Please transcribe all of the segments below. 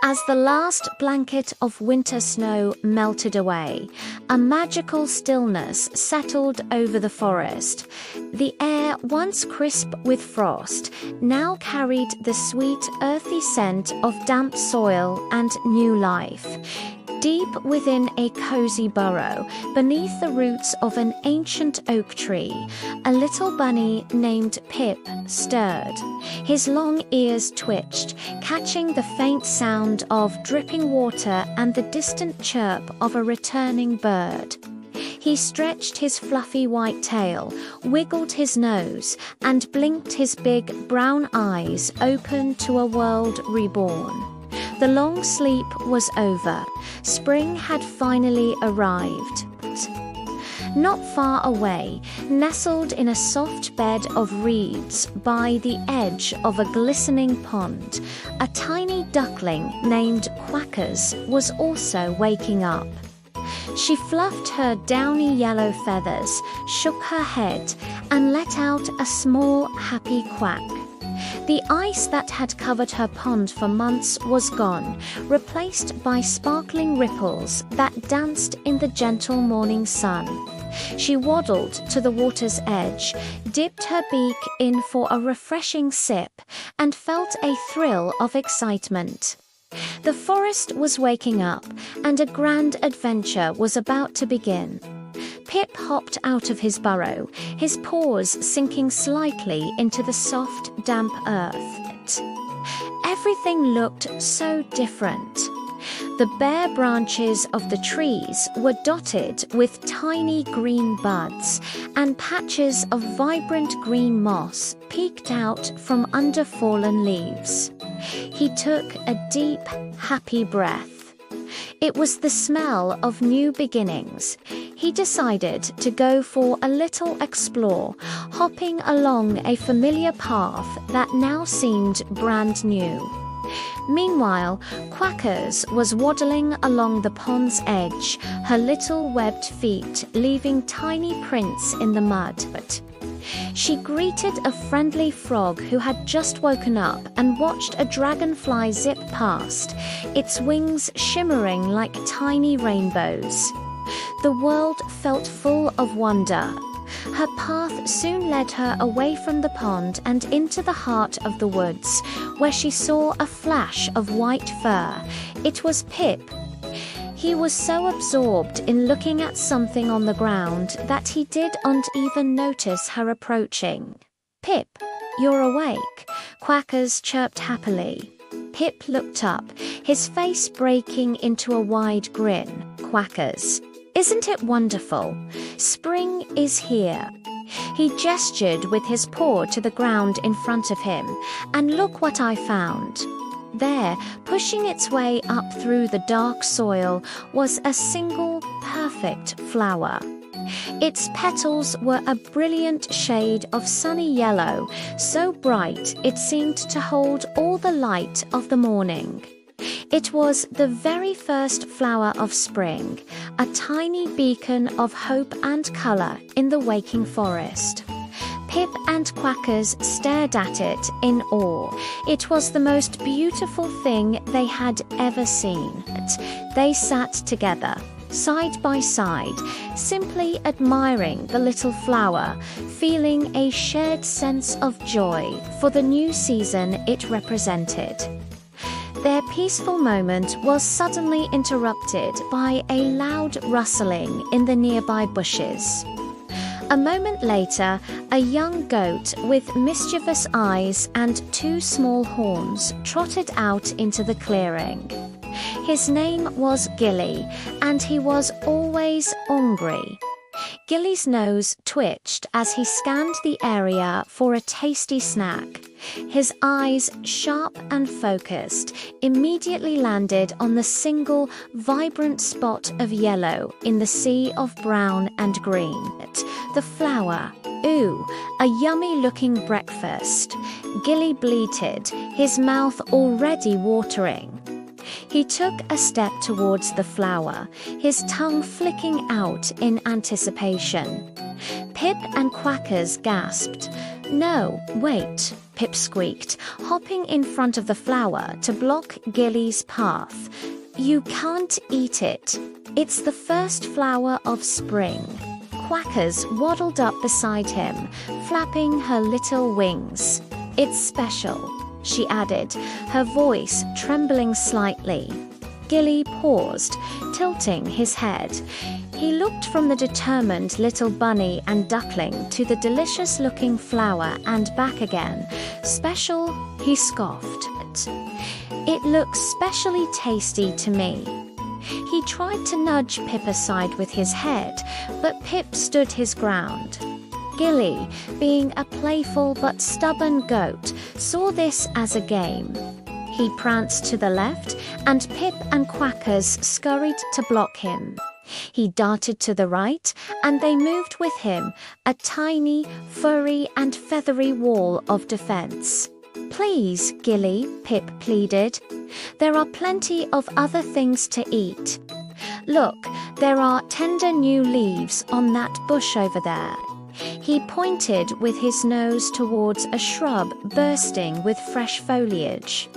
As the last blanket of winter snow melted away, a magical stillness settled over the forest. The air, once crisp with frost, now carried the sweet, earthy scent of damp soil and new life. Deep within a cozy burrow, beneath the roots of an ancient oak tree, a little bunny named Pip stirred. His long ears twitched, catching the faint sound of dripping water and the distant chirp of a returning bird. He stretched his fluffy white tail, wiggled his nose, and blinked his big brown eyes open to a world reborn. The long sleep was over. Spring had finally arrived. Not far away, nestled in a soft bed of reeds by the edge of a glistening pond, a tiny duckling named Quackers was also waking up. She fluffed her downy yellow feathers, shook her head, and let out a small, happy quack. The ice that had covered her pond for months was gone, replaced by sparkling ripples that danced in the gentle morning sun. She waddled to the water's edge, dipped her beak in for a refreshing sip, and felt a thrill of excitement. The forest was waking up, and a grand adventure was about to begin. Pip hopped out of his burrow, his paws sinking slightly into the soft, damp earth. Everything looked so different. The bare branches of the trees were dotted with tiny green buds, and patches of vibrant green moss peeked out from under fallen leaves. He took a deep, happy breath. It was the smell of new beginnings. He decided to go for a little explore, hopping along a familiar path that now seemed brand new. Meanwhile, Quackers was waddling along the pond's edge, her little webbed feet leaving tiny prints in the mud. She greeted a friendly frog who had just woken up and watched a dragonfly zip past, its wings shimmering like tiny rainbows. The world felt full of wonder. Her path soon led her away from the pond and into the heart of the woods, where she saw a flash of white fur. It was Pip. He was so absorbed in looking at something on the ground that he didn't even notice her approaching. "Pip, you're awake," Quackers chirped happily. Pip looked up, his face breaking into a wide grin. "Quackers, isn't it wonderful? Spring is here." He gestured with his paw to the ground in front of him, and look what I found. There, pushing its way up through the dark soil, was a single, perfect flower. Its petals were a brilliant shade of sunny yellow, so bright it seemed to hold all the light of the morning. It was the very first flower of spring, a tiny beacon of hope and colour in the waking forest. Pip and Quackers stared at it in awe. It was the most beautiful thing they had ever seen. They sat together, side by side, simply admiring the little flower, feeling a shared sense of joy for the new season it represented. Their peaceful moment was suddenly interrupted by a loud rustling in the nearby bushes. A moment later, a young goat with mischievous eyes and two small horns trotted out into the clearing. His name was Gilly, and he was always hungry. Gilly's nose twitched as he scanned the area for a tasty snack. His eyes, sharp and focused, immediately landed on the single, vibrant spot of yellow in the sea of brown and green. The flower. "Ooh, a yummy-looking breakfast," Gilly bleated, his mouth already watering. He took a step towards the flower, his tongue flicking out in anticipation. Pip and Quackers gasped. "No, wait," Pip squeaked, hopping in front of the flower to block Gilly's path. "You can't eat it. It's the first flower of spring." Quackers waddled up beside him, flapping her little wings. "It's special," she added, her voice trembling slightly. Gilly paused, tilting his head. He looked from the determined little bunny and duckling to the delicious-looking flower and back again. "Special?" he scoffed. "It looks specially tasty to me." He tried to nudge Pip aside with his head, but Pip stood his ground. Gilly, being a playful but stubborn goat, saw this as a game. He pranced to the left, and Pip and Quackers scurried to block him. He darted to the right, and they moved with him, a tiny, furry and feathery wall of defense. "Please, Gilly," Pip pleaded. "There are plenty of other things to eat. Look, there are tender new leaves on that bush over there." He pointed with his nose towards a shrub bursting with fresh foliage.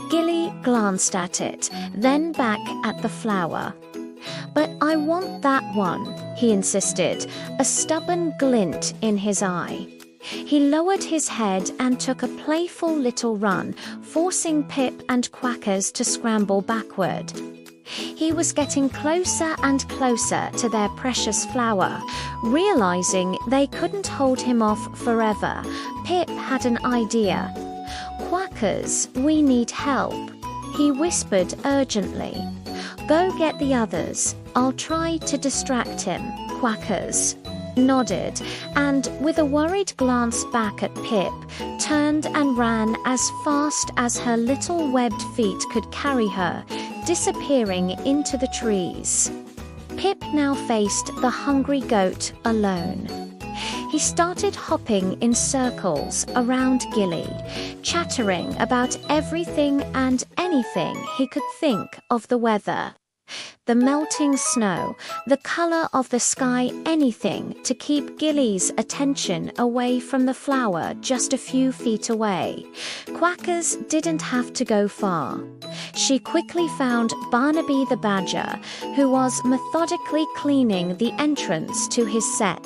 Gilly glanced at it, then back at the flower. "But I want that one," he insisted, a stubborn glint in his eye. He lowered his head and took a playful little run, forcing Pip and Quackers to scramble backward. He was getting closer and closer to their precious flower. Realizing they couldn't hold him off forever, Pip had an idea. "Quackers, we need help," he whispered urgently. "Go get the others. I'll try to distract him." Quackers nodded, and with a worried glance back at Pip, turned and ran as fast as her little webbed feet could carry her, disappearing into the trees. Pip now faced the hungry goat alone. He started hopping in circles around Gilly, chattering about everything and anything he could think of the weather. The melting snow, the color of the sky, anything to keep Gilly's attention away from the flower just a few feet away. Quackers didn't have to go far. She quickly found Barnaby the badger, who was methodically cleaning the entrance to his set,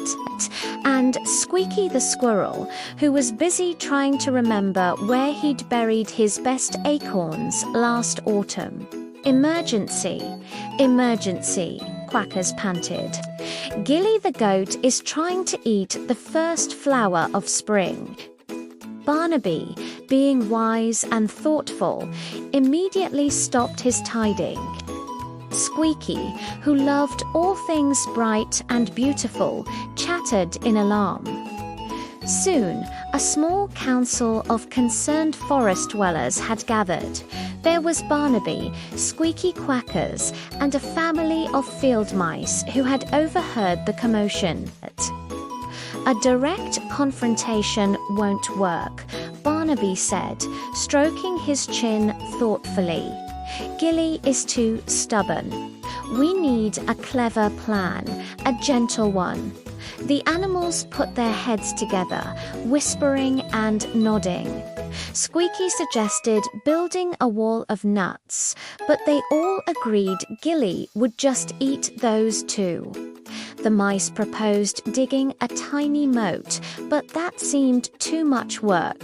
and Squeaky the squirrel, who was busy trying to remember where he'd buried his best acorns last autumn. "Emergency, emergency," Quackers panted. "Gilly the goat is trying to eat the first flower of spring." Barnaby, being wise and thoughtful, immediately stopped his tidying. Squeaky, who loved all things bright and beautiful, chattered in alarm. Soon, a small council of concerned forest dwellers had gathered. There was Barnaby, Squeaky Quackers, and a family of field mice who had overheard the commotion. "A direct confrontation won't work," Barnaby said, stroking his chin thoughtfully. "Gilly is too stubborn. We need a clever plan, a gentle one." The animals put their heads together, whispering and nodding. Squeaky suggested building a wall of nuts, but they all agreed Gilly would just eat those too. The mice proposed digging a tiny moat, but that seemed too much work.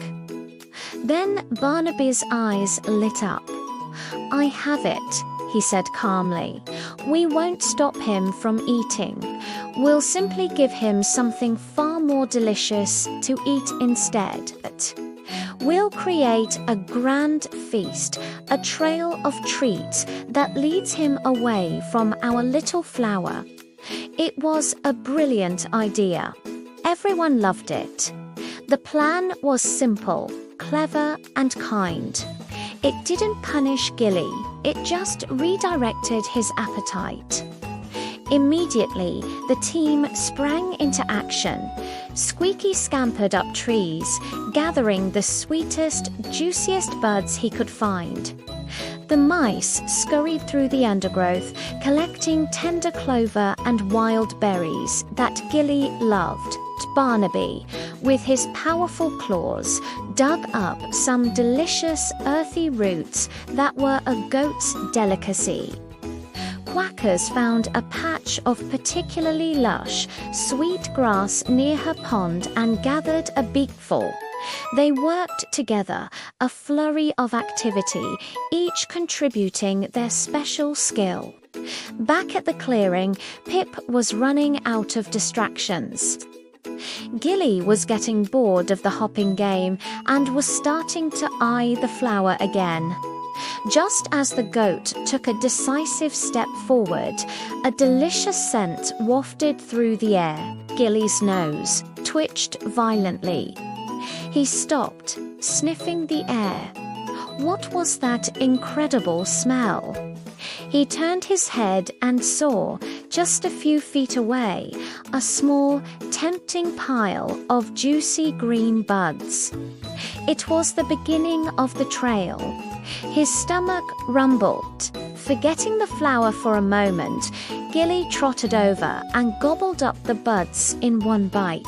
Then Barnaby's eyes lit up. "I have it," he said calmly. "We won't stop him from eating. We'll simply give him something far more delicious to eat instead. We'll create a grand feast, a trail of treats that leads him away from our little flower." It was a brilliant idea. Everyone loved it. The plan was simple, clever, and kind. It didn't punish Gilly, it just redirected his appetite. Immediately, the team sprang into action. Squeaky scampered up trees, gathering the sweetest, juiciest buds he could find. The mice scurried through the undergrowth, collecting tender clover and wild berries that Gilly loved. Barnaby, with his powerful claws, dug up some delicious earthy roots that were a goat's delicacy. Quackers found a patch of particularly lush, sweet grass near her pond and gathered a beakful. They worked together, a flurry of activity, each contributing their special skill. Back at the clearing, Pip was running out of distractions. Gilly was getting bored of the hopping game and was starting to eye the flower again. Just as the goat took a decisive step forward, a delicious scent wafted through the air. Gilly's nose twitched violently. He stopped, sniffing the air. What was that incredible smell? He turned his head and saw, just a few feet away, a small, tempting pile of juicy green buds. It was the beginning of the trail. His stomach rumbled. Forgetting the flower for a moment, Gilly trotted over and gobbled up the buds in one bite.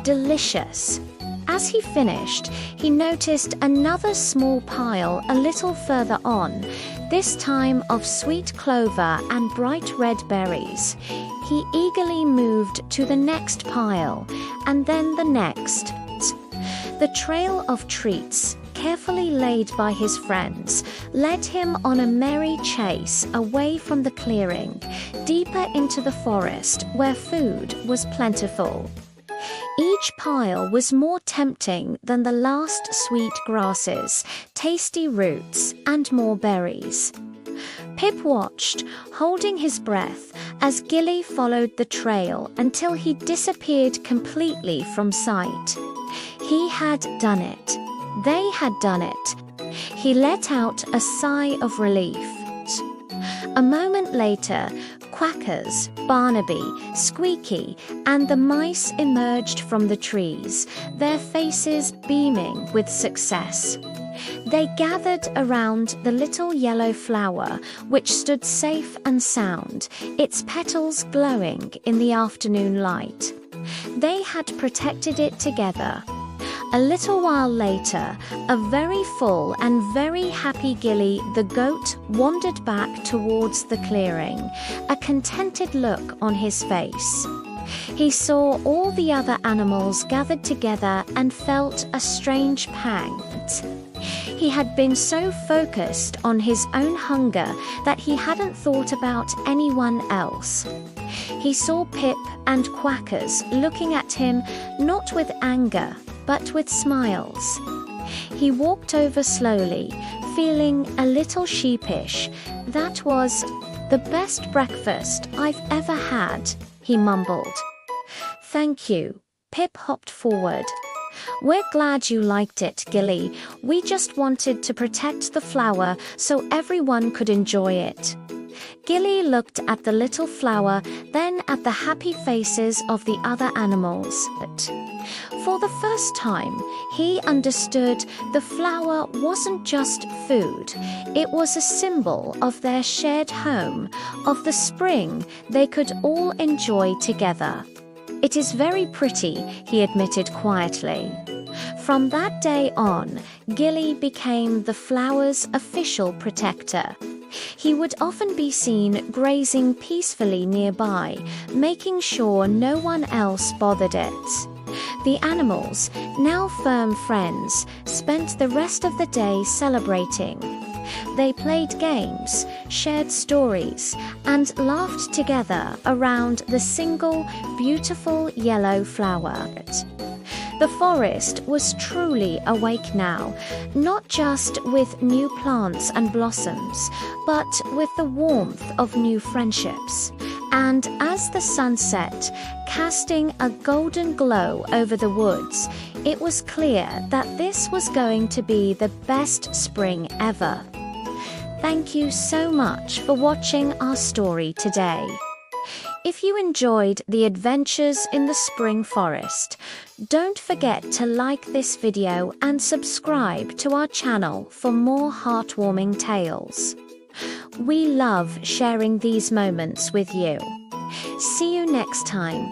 Delicious. As he finished, he noticed another small pile a little further on, this time of sweet clover and bright red berries. He eagerly moved to the next pile, and then the next. The trail of treats, carefully laid by his friends, led him on a merry chase away from the clearing, deeper into the forest where food was plentiful. Each pile was more tempting than the last sweet grasses, tasty roots, and more berries. Pip watched, holding his breath, as Gilly followed the trail until he disappeared completely from sight. He had done it. They had done it. He let out a sigh of relief. A moment later, Quackers, Barnaby, Squeaky, and the mice emerged from the trees, their faces beaming with success. They gathered around the little yellow flower, which stood safe and sound, its petals glowing in the afternoon light. They had protected it together. A little while later, a very full and very happy Gilly the goat wandered back towards the clearing, a contented look on his face. He saw all the other animals gathered together and felt a strange pang. He had been so focused on his own hunger that he hadn't thought about anyone else. He saw Pip and Quackers looking at him not with anger, but with smiles. He walked over slowly, feeling a little sheepish. "That was the best breakfast I've ever had," he mumbled. "Thank you." Pip hopped forward. "We're glad you liked it, Gilly. We just wanted to protect the flower so everyone could enjoy it." Gilly looked at the little flower, then at the happy faces of the other animals. For the first time, he understood the flower wasn't just food. It was a symbol of their shared home, of the spring they could all enjoy together. "It is very pretty," he admitted quietly. From that day on, Gilly became the flower's official protector. He would often be seen grazing peacefully nearby, making sure no one else bothered it. The animals, now firm friends, spent the rest of the day celebrating. They played games, shared stories, and laughed together around the single, beautiful yellow flower. The forest was truly awake now, not just with new plants and blossoms, but with the warmth of new friendships. And as the sun set, casting a golden glow over the woods, it was clear that this was going to be the best spring ever. Thank you so much for watching our story today. If you enjoyed the adventures in the spring forest, don't forget to like this video and subscribe to our channel for more heartwarming tales. We love sharing these moments with you. See you next time.